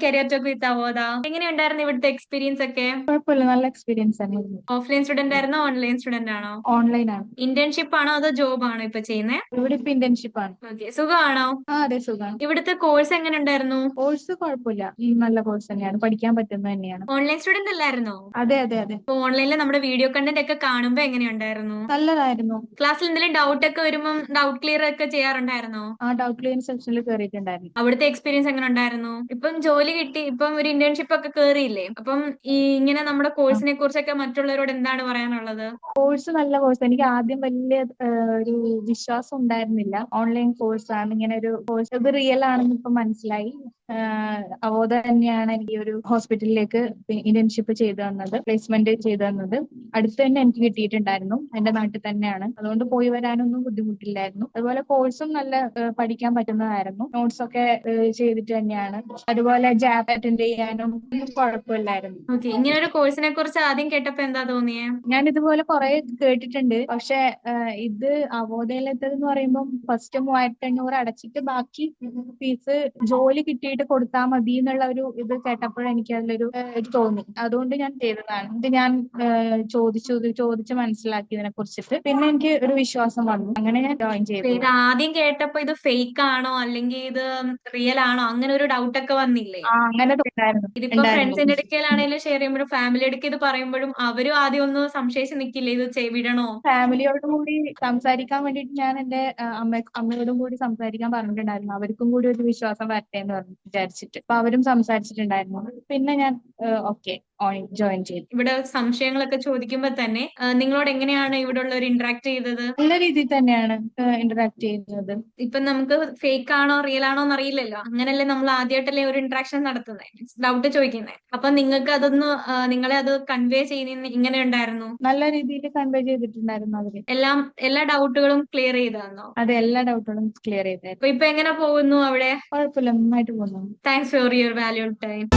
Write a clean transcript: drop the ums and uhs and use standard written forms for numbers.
Career talk with അവോദ. എങ്ങനെയുണ്ടായിരുന്നു ഇവിടുത്തെ experience ഒക്കെ? കുഴപ്പമില്ല, നല്ല എക്സ്പീരിയൻസ് തന്നെയായിരുന്നു. ഓഫ്ലൈൻ സ്റ്റുഡന്റ് ആയിരുന്നോ ഓൺലൈൻ സ്റ്റുഡന്റ് ആണോ? ഓൺലൈൻ ആണ്. ഇന്റേൺഷിപ്പ് ആണോ അതോ ജോബ് ആണോ ഇപ്പൊ ചെയ്യുന്നത്? ഇവിടെ ഇപ്പൊ ഇന്റേൺഷിപ്പ് ആണ്. ഓക്കെ, സുഖമാണോ? അതെ, സുഖമാണ്. ഇവിടുത്തെ കോഴ്സ് എങ്ങനെ ഉണ്ടായിരുന്നു? കോഴ്സ് കുഴപ്പമില്ല, നല്ല കോഴ്സ് തന്നെയാണ്, പഠിക്കാൻ പറ്റുന്നത് തന്നെയാണ്. ഓൺലൈൻ സ്റ്റുഡന്റ് അല്ലായിരുന്നോ? അതെ അതെ അതെ. ഇപ്പൊ ഓൺലൈനിൽ നമ്മുടെ വീഡിയോ കണ്ടന്റ് ഒക്കെ കാണുമ്പോ എങ്ങനെയുണ്ടായിരുന്നു? നല്ലതായിരുന്നു. ക്ലാസ്സിൽ എന്തെങ്കിലും ഡൗട്ട് ഒക്കെ വരുമ്പോൾ ഡൗട്ട് ക്ലിയർ ഒക്കെ ചെയ്യാറുണ്ടായിരുന്നോ? ആ ഡൗട്ട് ക്ലിയറിംഗ് സെക്ഷനിൽ കയറിയിട്ടുണ്ടായിരുന്നു. അവിടുത്തെ എക്സ്പീരിയൻസ് എങ്ങനെ ഉണ്ടായിരുന്നു? ഇപ്പം ജോലി കിട്ടി, ഇപ്പം ഒരു ഇന്റേൺഷിപ്പ് ഒക്കെ കേറിയില്ലേ, അപ്പം ഈ ഇങ്ങനെ നമ്മുടെ ആ കോഴ്സിനെ കുറിച്ചൊക്കെ മറ്റുള്ളവരോട് എന്താണ് പറയാനുള്ളത്? കോഴ്സ് നല്ല കോഴ്സ്. എനിക്ക് ആദ്യം വലിയ ഒരു വിശ്വാസം ഉണ്ടായിരുന്നില്ല. ഓൺലൈൻ കോഴ്സ് ആണ്, ഇങ്ങനെ ഒരു കോഴ്സ് ഇത് റിയൽ ആണെന്ന് ഇപ്പൊ മനസ്സിലായി. അവോദ തന്നെയാണ് എനിക്ക് ഈ ഒരു ഹോസ്പിറ്റലിലേക്ക് ഇന്റേൺഷിപ്പ് ചെയ്തു തന്നത്, പ്ലേസ്മെന്റ് ചെയ്തു തന്നത്. അടുത്ത് തന്നെ എനിക്ക് കിട്ടിയിട്ടുണ്ടായിരുന്നു, എന്റെ നാട്ടിൽ തന്നെയാണ്. അതുകൊണ്ട് പോയി വരാനൊന്നും ബുദ്ധിമുട്ടില്ലായിരുന്നു. അതുപോലെ കോഴ്സും നല്ല പഠിക്കാൻ പറ്റുന്നതായിരുന്നു. നോട്ട്സ് ഒക്കെ ചെയ്തിട്ട് തന്നെയാണ്. അതുപോലെ ജാബ് അറ്റൻഡ് ചെയ്യാനും ഒന്നും കുഴപ്പമില്ലായിരുന്നു. ഓക്കെ, ഇങ്ങനെ ഒരു കോഴ്സിനെ കുറിച്ച് ആദ്യം കേട്ടപ്പോ എന്താ തോന്നിയേ? ഞാൻ ഇതുപോലെ കുറെ കേട്ടിട്ടുണ്ട്, പക്ഷെ ഇത് അവോധയിലെത്തതെന്ന് പറയുമ്പോൾ ഫസ്റ്റ് 3500 അടച്ചിട്ട് ബാക്കി ഫീസ് ജോലി കിട്ടിയിട്ട് കൊടുത്താൽ മതി എന്നുള്ള ഒരു ഇത് കേട്ടപ്പോൾ എനിക്ക് അതിലൊരു ഇത് തോന്നി. അതുകൊണ്ട് ഞാൻ ചെയ്തതാണ്. ഇത് ഞാൻ ചോദിച്ച് മനസ്സിലാക്കി ഇതിനെ കുറിച്ചിട്ട്. പിന്നെ എനിക്ക് ഒരു വിശ്വാസം വന്നു, അങ്ങനെ ഞാൻ ജോയിൻ അപ്പൊ ചെയ്തു. ഇത് ആദ്യം കേട്ടപ്പോ ഇത് ഫേക്ക് ആണോ അല്ലെങ്കിൽ ഇത് റിയൽ ആണോ അങ്ങനെ ഒരു ഡൗട്ട് ഒക്കെ വന്നില്ലേ? അങ്ങനെ ഉണ്ടായിരുന്നു. ഇതിപ്പോ ഉണ്ടായിരുന്നു. ഫ്രണ്ട്സിന്റെ അടുക്കലാണെങ്കിലും ഷെയർ ചെയ്യുമ്പോഴും ഫാമിലി അടുക്ക് ഇത് പറയുമ്പോഴും അവരും ആദ്യം ഒന്ന് സംശയിച്ച് നിക്കില്ലേ, ഇത് വിടണോ? ഫാമിലിയോടും കൂടി സംസാരിക്കാൻ വേണ്ടിയിട്ട് ഞാൻ എന്റെ അമ്മയോടും കൂടി സംസാരിക്കാൻ പറഞ്ഞിട്ടുണ്ടായിരുന്നു. അവർക്കും കൂടി ഒരു വിശ്വാസം വരട്ടെ എന്ന് വിചാരിച്ചിട്ട്. അപ്പൊ അവരും സംസാരിച്ചിട്ടുണ്ടായിരുന്നു. പിന്നെ ഞാൻ ഓക്കെ ജോയിൻ ചെയ്തു. ഇവിടെ സംശയങ്ങളൊക്കെ ചോദിക്കുമ്പോ തന്നെ നിങ്ങളോട് എങ്ങനെയാണ് ഇവിടെ ഉള്ളവർ ഇന്ററാക്ട് ചെയ്തത്? നല്ല രീതിയിൽ തന്നെയാണ് ഇന്ററാക്ട് ചെയ്യുന്നത്. ഇപ്പൊ നമുക്ക് ഫേക്ക് ആണോ റിയൽ ആണോ എന്ന് അറിയില്ലല്ലോ, അങ്ങനല്ലേ നമ്മൾ ആദ്യമായിട്ടല്ലേ ഒരു ഇന്ററാക്ഷൻ നടത്തുന്നത്, ഡൗട്ട് ചോദിക്കുന്നത്. അപ്പൊ നിങ്ങൾക്ക് അതൊന്ന് നിങ്ങളെ അത് കൺവേ ചെയ്യുന്ന ഇങ്ങനെ ഉണ്ടായിരുന്നു? നല്ല രീതിയിൽ കൺവേ ചെയ്തിട്ടുണ്ടായിരുന്നു അവര്. എല്ലാ ഡൗട്ടുകളും ക്ലിയർ ചെയ്ത് തന്നോ? അതെ, എല്ലാ ഡൗട്ടുകളും ക്ലിയർ അപ്പൊ ചെയ്തായിരുന്നു. ഇപ്പൊ എങ്ങനെ പോകുന്നു അവിടെ? കുഴപ്പമില്ല, നന്നായിട്ട് പോകുന്നു. Thanks for your valuable time.